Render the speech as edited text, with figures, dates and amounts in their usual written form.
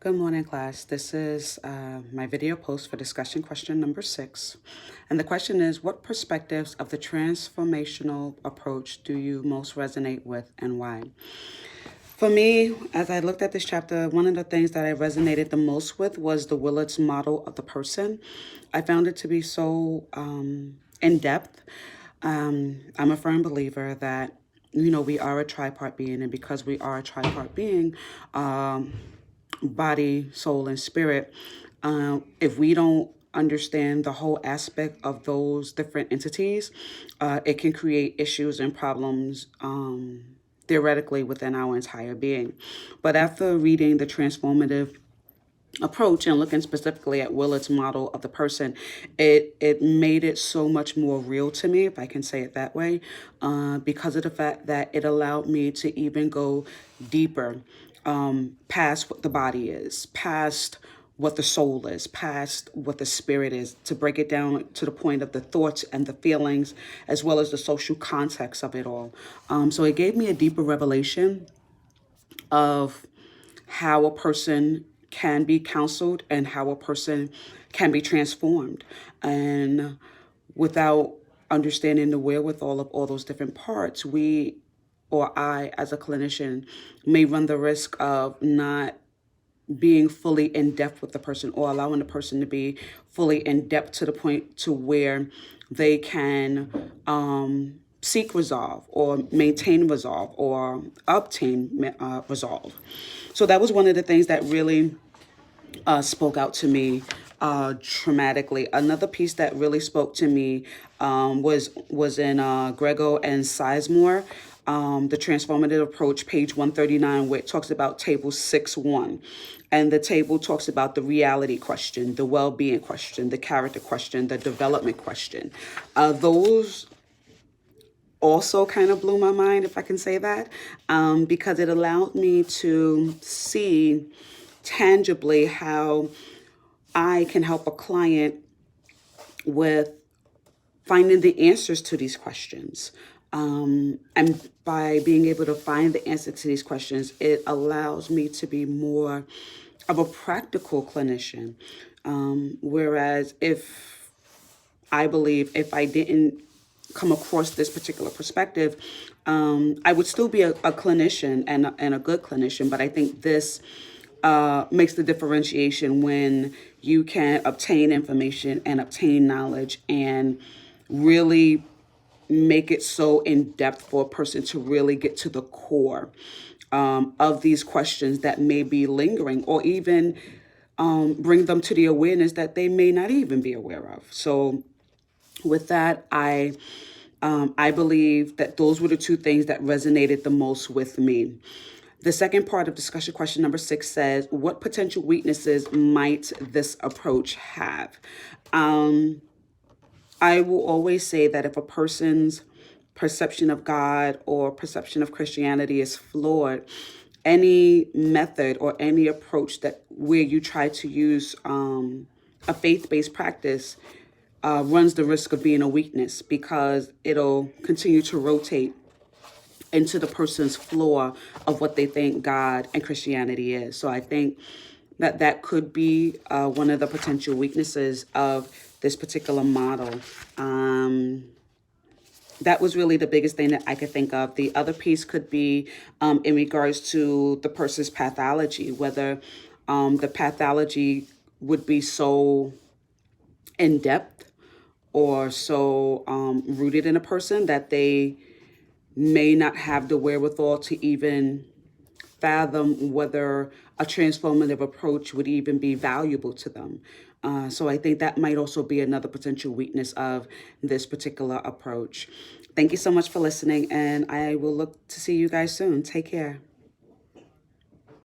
Good morning, class. This is my video post for discussion question number 6. And the question is, what perspectives of the transformational approach do you most resonate with and why? For me, as I looked at this chapter, one of the things that I resonated the most with was the Willard's model of the person. I found it to be so in depth. I'm a firm believer that we are a tripart being, and because we are a tripart being, body, soul, and spirit, if we don't understand the whole aspect of those different entities, it can create issues and problems theoretically within our entire being. But after reading the transformative approach and looking specifically at Willard's model of the person, it made it so much more real to me, if I can say it that way, because of the fact that it allowed me to even go deeper, past what the body is, past what the soul is, past what the spirit is, to break it down to the point of the thoughts and the feelings, as well as the social context of it all. So it gave me a deeper revelation of how a person can be counseled and how a person can be transformed. And without understanding the wherewithal of all those different parts, we, or I as a clinician, may run the risk of not being fully in depth with the person, or allowing the person to be fully in depth to the point to where they can seek resolve or maintain resolve or obtain resolve. So that was one of the things that really spoke out to me traumatically. Another piece that really spoke to me was in Grego and Sizemore, the transformative approach, page 139, where it talks about table 6.1. And the table talks about the reality question, the well-being question, the character question, the development question. Those also kind of blew my mind, if I can say that, because it allowed me to see tangibly how I can help a client with finding the answers to these questions. And by being able to find the answer to these questions, it allows me to be more of a practical clinician. Whereas I believe if I didn't come across this particular perspective, I would still be a clinician and a good clinician, but I think this makes the differentiation when you can obtain information and obtain knowledge and really make it so in depth for a person to really get to the core of these questions that may be lingering, or even bring them to the awareness that they may not even be aware of. So with that, I believe that those were the two things that resonated the most with me. The second part of discussion question number 6 says, what potential weaknesses might this approach have? I will always say that if a person's perception of God or perception of Christianity is flawed, any method or any approach that where you try to use a faith-based practice runs the risk of being a weakness, because it'll continue to rotate into the person's flaw of what they think God and Christianity is. So I think that that could be one of the potential weaknesses of this particular model. That was really the biggest thing that I could think of. The other piece could be in regards to the person's pathology, whether the pathology would be so in depth or so rooted in a person that they may not have the wherewithal to even fathom whether a transformative approach would even be valuable to them. So I think that might also be another potential weakness of this particular approach. Thank you so much for listening, and I will look to see you guys soon. Take care.